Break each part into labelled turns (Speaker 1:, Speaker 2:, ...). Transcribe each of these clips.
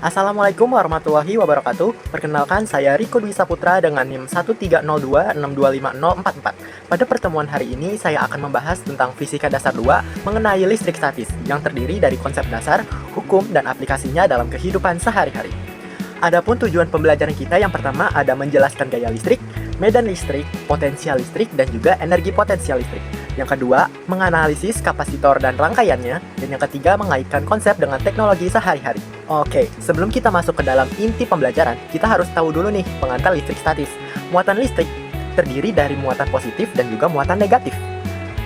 Speaker 1: Assalamualaikum warahmatullahi wabarakatuh. Perkenalkan, saya Riko Dwi Saputra dengan NIM 13026250044. Pada pertemuan hari ini, saya akan membahas tentang Fisika Dasar 2 mengenai listrik statis yang terdiri dari konsep dasar, hukum, dan aplikasinya dalam kehidupan sehari-hari. Adapun tujuan pembelajaran kita yang pertama ada menjelaskan gaya listrik, medan listrik, potensial listrik, dan juga energi potensial listrik. Yang kedua, menganalisis kapasitor dan rangkaiannya. Dan yang ketiga, mengaitkan konsep dengan teknologi sehari-hari. Oke, sebelum kita masuk ke dalam inti pembelajaran, kita harus tahu dulu nih pengantar listrik statis. Muatan listrik terdiri dari muatan positif dan juga muatan negatif.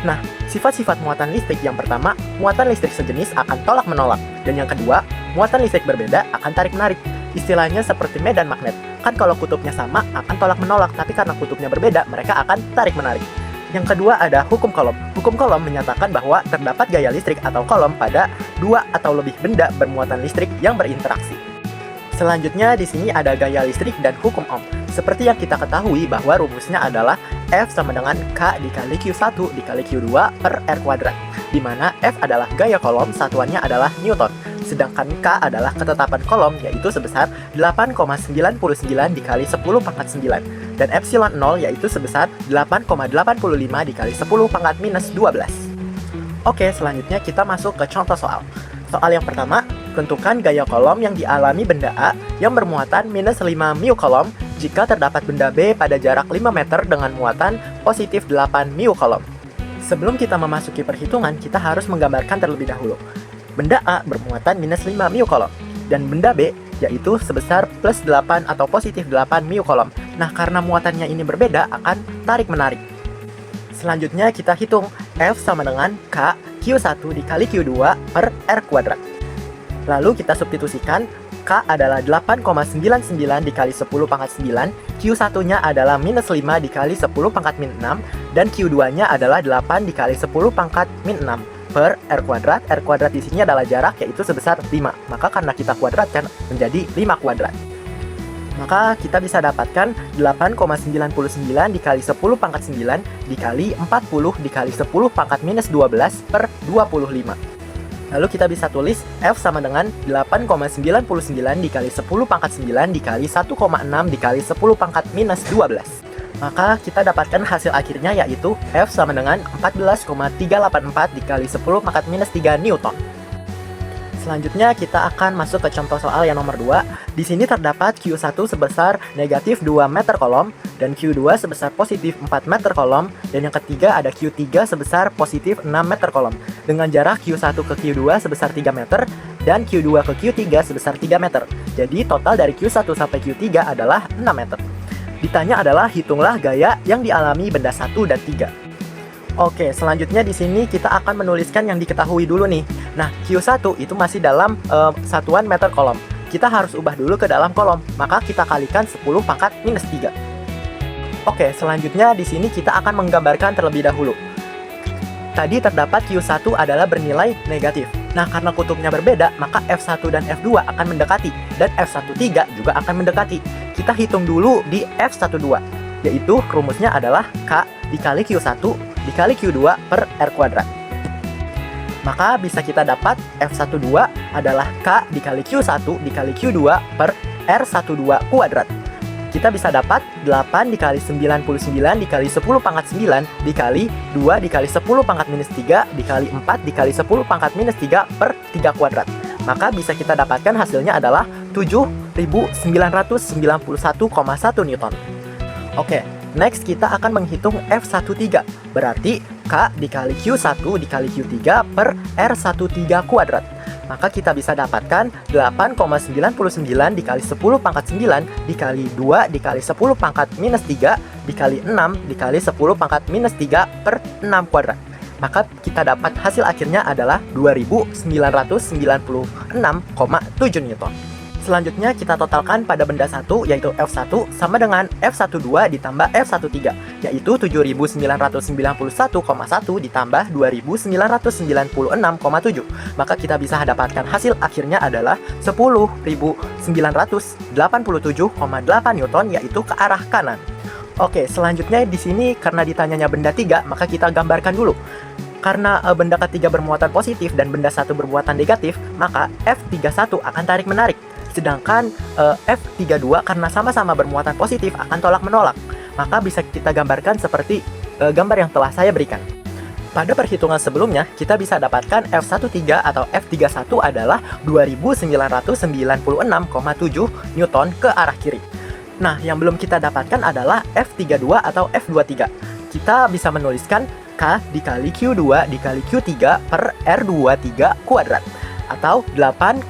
Speaker 1: Nah, sifat-sifat muatan listrik yang pertama, muatan listrik sejenis akan tolak-menolak. Dan yang kedua, muatan listrik berbeda akan tarik-menarik. Istilahnya seperti medan magnet. Kan kalau kutubnya sama akan tolak-menolak, tapi karena kutubnya berbeda, mereka akan tarik-menarik. Yang kedua ada hukum Coulomb. Hukum Coulomb menyatakan bahwa terdapat gaya listrik atau Coulomb pada dua atau lebih benda bermuatan listrik yang berinteraksi. Selanjutnya di sini ada gaya listrik dan hukum Ohm. Seperti yang kita ketahui bahwa rumusnya adalah F sama dengan K dikali Q1 dikali Q2 per R kuadrat, di mana F adalah gaya Coulomb, satuannya adalah Newton. Sedangkan K adalah ketetapan Coulomb, yaitu sebesar 8,99 dikali 10 pangkat 9. Dan epsilon 0 yaitu sebesar 8,85 dikali 10 pangkat minus 12. Oke, selanjutnya kita masuk ke contoh soal. Soal yang pertama, tentukan gaya Coulomb yang dialami benda A yang bermuatan minus 5 mu Coulomb jika terdapat benda B pada jarak 5 meter dengan muatan positif 8 mu Coulomb. Sebelum kita memasuki perhitungan, kita harus menggambarkan terlebih dahulu. Benda A bermuatan minus 5 mu Coulomb dan benda B yaitu sebesar plus 8 atau positif 8 mu Coulomb. Nah, karena muatannya ini berbeda akan tarik-menarik. Selanjutnya kita hitung F sama dengan K Q1 dikali Q2 per R kuadrat. Lalu kita substitusikan K adalah 8,99 dikali 10 pangkat 9, Q1-nya adalah minus 5 dikali 10 pangkat min 6, dan Q2-nya adalah 8 dikali 10 pangkat min 6 per R kuadrat. R kuadrat di sini adalah jarak, yaitu sebesar 5. Maka karena kita kuadratkan menjadi 5 kuadrat. Maka kita bisa dapatkan 8,99 dikali 10 pangkat 9 dikali 40 dikali 10 pangkat minus 12 per 25. Lalu kita bisa tulis F sama dengan 8,99 dikali 10 pangkat 9 dikali 1,6 dikali 10 pangkat minus 12. Maka kita dapatkan hasil akhirnya yaitu F sama dengan 14,384 dikali 10 pangkat minus 3 Newton. Selanjutnya kita akan masuk ke contoh soal yang nomor 2. Di sini terdapat Q1 sebesar negatif 2 meter Coulomb dan Q2 sebesar positif 4 meter Coulomb, dan yang ketiga ada Q3 sebesar positif 6 meter Coulomb dengan jarak Q1 ke Q2 sebesar 3 meter dan Q2 ke Q3 sebesar 3 meter. Jadi total dari Q1 sampai Q3 adalah 6 meter. Ditanya adalah hitunglah gaya yang dialami benda 1 dan 3. Oke, selanjutnya di sini kita akan menuliskan yang diketahui dulu nih. Nah, Q1 itu masih dalam satuan meter Coulomb. Kita harus ubah dulu ke dalam Coulomb, maka kita kalikan 10 pangkat minus 3. Oke, selanjutnya di sini kita akan menggambarkan terlebih dahulu. Tadi terdapat Q1 adalah bernilai negatif. Nah, karena kutubnya berbeda, maka F1 dan F2 akan mendekati, dan F13 juga akan mendekati. Kita hitung dulu di F12, yaitu rumusnya adalah K dikali Q1 dikali Q2 per R kuadrat. Maka bisa kita dapat F12 adalah K dikali Q1 dikali Q2 per R12 kuadrat. Kita bisa dapat 8 dikali 99 dikali 10 pangkat 9 dikali 2 dikali 10 pangkat minus 3 dikali 4 dikali 10 pangkat minus 3 per 3 kuadrat. Maka bisa kita dapatkan hasilnya adalah 7.991,1 Newton. Oke, next kita akan menghitung F13. Berarti K dikali Q1 dikali Q3 per R13 kuadrat. Maka kita bisa dapatkan 8,99 dikali 10 pangkat 9 dikali 2 dikali 10 pangkat minus 3 dikali 6 dikali 10 pangkat minus 3 per 6 kuadrat. Maka kita dapat hasil akhirnya adalah 2996,7 Newton. Selanjutnya kita totalkan pada benda 1 yaitu F1 sama dengan F12 ditambah F13 yaitu 7.991,1 ditambah 2.996,7. Maka kita bisa dapatkan hasil akhirnya adalah 10.987,8 Newton yaitu ke arah kanan. Oke, selanjutnya di sini karena ditanyanya benda 3 maka kita gambarkan dulu. Karena benda ketiga bermuatan positif dan benda satu bermuatan negatif, maka F31 akan tarik-menarik. Sedangkan F32 karena sama-sama bermuatan positif akan tolak-menolak. Maka bisa kita gambarkan seperti gambar yang telah saya berikan. Pada perhitungan sebelumnya, kita bisa dapatkan F13 atau F31 adalah 2996,7 Newton ke arah kiri. Nah, yang belum kita dapatkan adalah F32 atau F23. Kita bisa menuliskan K dikali Q2 dikali Q3 per R23 kuadrat. Atau 8,99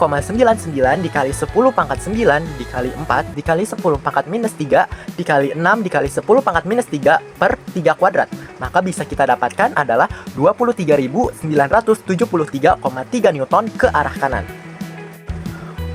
Speaker 1: dikali 10 pangkat 9 dikali 4 dikali 10 pangkat minus 3 dikali 6 dikali 10 pangkat minus 3 per 3 kuadrat. Maka bisa kita dapatkan adalah 23.973,3 Newton ke arah kanan.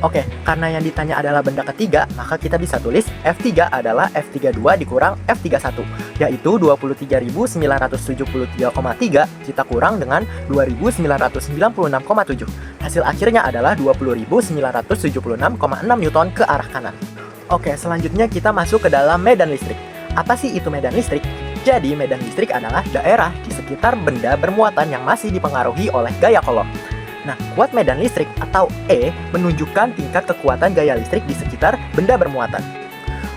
Speaker 1: Oke, karena yang ditanya adalah benda ketiga, maka kita bisa tulis F3 adalah F32 dikurang F31, yaitu 23.973,3 kita kurang dengan 2.996,7. Hasil akhirnya adalah 20.976,6 Newton ke arah kanan. Oke, selanjutnya kita masuk ke dalam medan listrik. Apa sih itu medan listrik? Jadi, medan listrik adalah daerah di sekitar benda bermuatan yang masih dipengaruhi oleh gaya Coulomb. Nah, kuat medan listrik atau E menunjukkan tingkat kekuatan gaya listrik di sekitar benda bermuatan.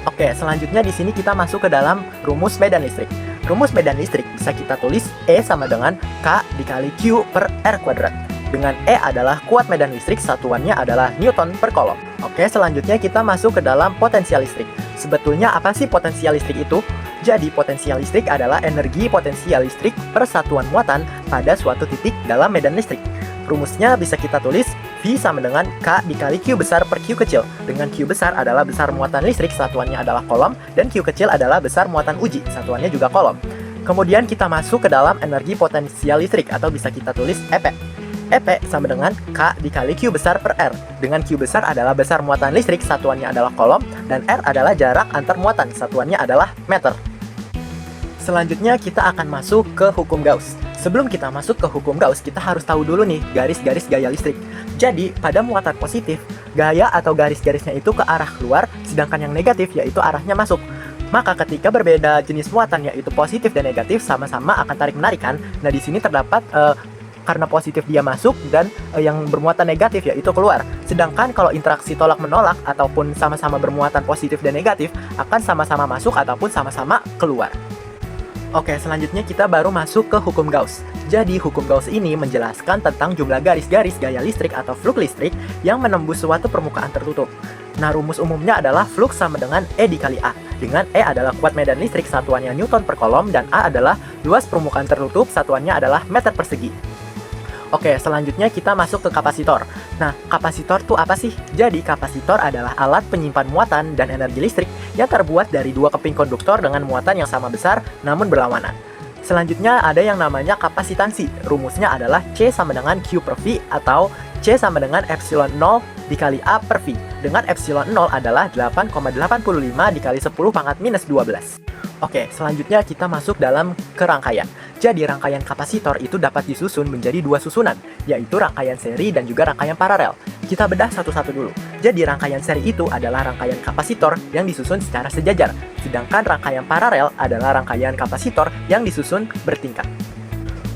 Speaker 1: Oke, selanjutnya di sini kita masuk ke dalam rumus medan listrik. Rumus medan listrik bisa kita tulis E sama dengan K dikali Q per R kuadrat. Dengan E adalah kuat medan listrik, satuannya adalah Newton per Coulomb. Oke, selanjutnya kita masuk ke dalam potensial listrik. Sebetulnya apa sih potensial listrik itu? Jadi, potensial listrik adalah energi potensial listrik per satuan muatan pada suatu titik dalam medan listrik. Rumusnya bisa kita tulis V sama dengan K dikali Q besar per Q kecil. Dengan Q besar adalah besar muatan listrik, satuannya adalah Coulomb, dan Q kecil adalah besar muatan uji, satuannya juga Coulomb. Kemudian kita masuk ke dalam energi potensial listrik atau bisa kita tulis EP. EP sama dengan K dikali Q besar per R. Dengan Q besar adalah besar muatan listrik, satuannya adalah Coulomb, dan R adalah jarak antar muatan, satuannya adalah meter. Selanjutnya kita akan masuk ke hukum Gauss. Sebelum kita masuk ke hukum Gauss, kita harus tahu dulu nih garis-garis gaya listrik. Jadi, pada muatan positif, gaya atau garis-garisnya itu ke arah keluar, sedangkan yang negatif yaitu arahnya masuk. Maka ketika berbeda jenis muatan yaitu positif dan negatif sama-sama akan tarik-menarikan. Nah, di sini terdapat karena positif dia masuk dan yang bermuatan negatif yaitu keluar. Sedangkan kalau interaksi tolak-menolak ataupun sama-sama bermuatan positif dan negatif akan sama-sama masuk ataupun sama-sama keluar. Oke, selanjutnya kita baru masuk ke hukum Gauss. Jadi, hukum Gauss ini menjelaskan tentang jumlah garis-garis gaya listrik atau flux listrik yang menembus suatu permukaan tertutup. Nah, rumus umumnya adalah flux sama dengan E dikali A. Dengan E adalah kuat medan listrik, satuannya Newton per Coulomb, dan A adalah luas permukaan tertutup, satuannya adalah meter persegi. Oke, selanjutnya kita masuk ke kapasitor. Nah, kapasitor itu apa sih? Jadi, kapasitor adalah alat penyimpan muatan dan energi listrik yang terbuat dari dua keping konduktor dengan muatan yang sama besar namun berlawanan. Selanjutnya ada yang namanya kapasitansi. Rumusnya adalah C sama dengan Q per V atau C sama dengan epsilon 0 dikali A per V. Dengan epsilon 0 adalah 8,85 dikali 10 pangkat minus 12. Oke, selanjutnya kita masuk dalam kerangkaian. Jadi rangkaian kapasitor itu dapat disusun menjadi dua susunan, yaitu rangkaian seri dan juga rangkaian paralel. Kita bedah satu-satu dulu. Jadi rangkaian seri itu adalah rangkaian kapasitor yang disusun secara sejajar, sedangkan rangkaian paralel adalah rangkaian kapasitor yang disusun bertingkat.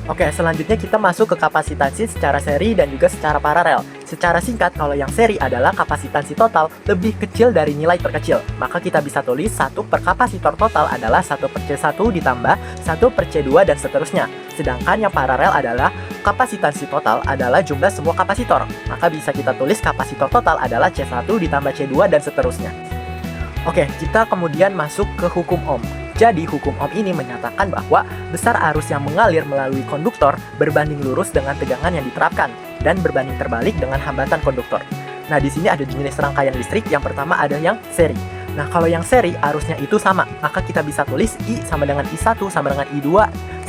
Speaker 1: Oke, selanjutnya kita masuk ke kapasitansi secara seri dan juga secara paralel. Secara singkat, kalau yang seri adalah kapasitansi total lebih kecil dari nilai terkecil. Maka kita bisa tulis 1 per kapasitor total adalah 1 per C1 ditambah 1 per C2 dan seterusnya. Sedangkan yang paralel adalah kapasitansi total adalah jumlah semua kapasitor. Maka bisa kita tulis kapasitor total adalah C1 ditambah C2 dan seterusnya. Oke, kita kemudian masuk ke hukum Ohm. Jadi, hukum Ohm ini menyatakan bahwa besar arus yang mengalir melalui konduktor berbanding lurus dengan tegangan yang diterapkan dan berbanding terbalik dengan hambatan konduktor. Nah, di sini ada jenis rangkaian listrik. Yang pertama ada yang seri. Nah, kalau yang seri arusnya itu sama, maka kita bisa tulis I sama dengan I1 sama dengan I2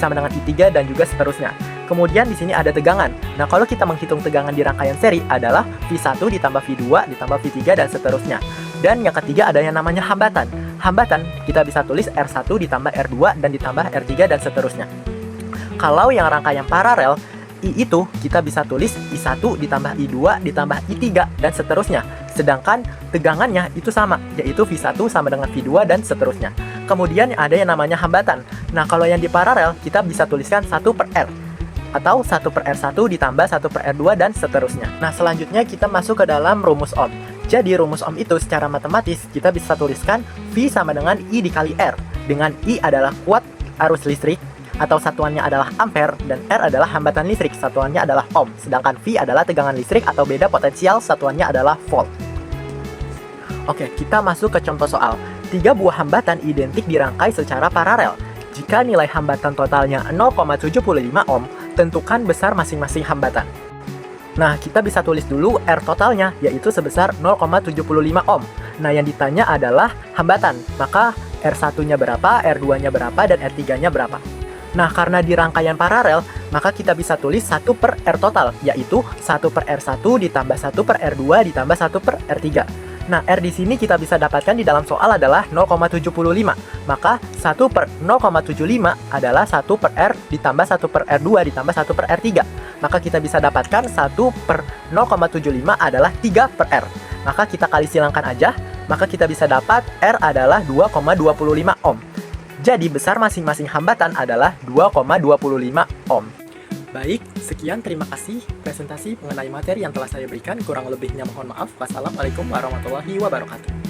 Speaker 1: sama dengan I3 dan juga seterusnya. Kemudian di sini ada tegangan. Nah, kalau kita menghitung tegangan di rangkaian seri adalah V1 ditambah V2 ditambah V3 dan seterusnya. Dan yang ketiga ada yang namanya hambatan. Hambatan kita bisa tulis R1 ditambah R2 dan ditambah R3 dan seterusnya. Kalau yang rangkaian paralel, I itu kita bisa tulis I1 ditambah I2 ditambah I3 dan seterusnya. Sedangkan tegangannya itu sama, yaitu V1 sama dengan V2 dan seterusnya. Kemudian ada yang namanya hambatan. Nah, kalau yang di paralel kita bisa tuliskan 1 per R atau 1 per R1 ditambah 1 per R2 dan seterusnya. Nah, selanjutnya kita masuk ke dalam rumus Ohm. Jadi rumus ohm itu secara matematis kita bisa tuliskan V sama dengan I dikali R, dengan I adalah kuat arus listrik atau satuannya adalah ampere, dan R adalah hambatan listrik, satuannya adalah ohm, sedangkan V adalah tegangan listrik atau beda potensial, satuannya adalah volt. Oke, kita masuk ke contoh soal. 3 buah hambatan identik dirangkai secara paralel. Jika nilai hambatan totalnya 0,75 ohm, tentukan besar masing-masing hambatan. Nah, kita bisa tulis dulu R totalnya, yaitu sebesar 0,75 ohm. Nah, yang ditanya adalah hambatan, maka R1-nya berapa, R2-nya berapa, dan R3-nya berapa. Nah, karena di rangkaian paralel, maka kita bisa tulis 1 per R total, yaitu 1 per R1 ditambah 1 per R2 ditambah 1 per R3. Nah, R di sini kita bisa dapatkan di dalam soal adalah 0,75. Maka 1 per 0,75 adalah 1 per R ditambah 1 per R2 ditambah 1 per R3. Maka kita bisa dapatkan 1 per 0,75 adalah 3 per R. Maka kita kali silangkan aja, maka kita bisa dapat R adalah 2,25 ohm. Jadi besar masing-masing hambatan adalah 2,25 ohm. Baik, sekian, terima kasih presentasi mengenai materi yang telah saya berikan. Kurang lebihnya mohon maaf. Wassalamualaikum warahmatullahi wabarakatuh.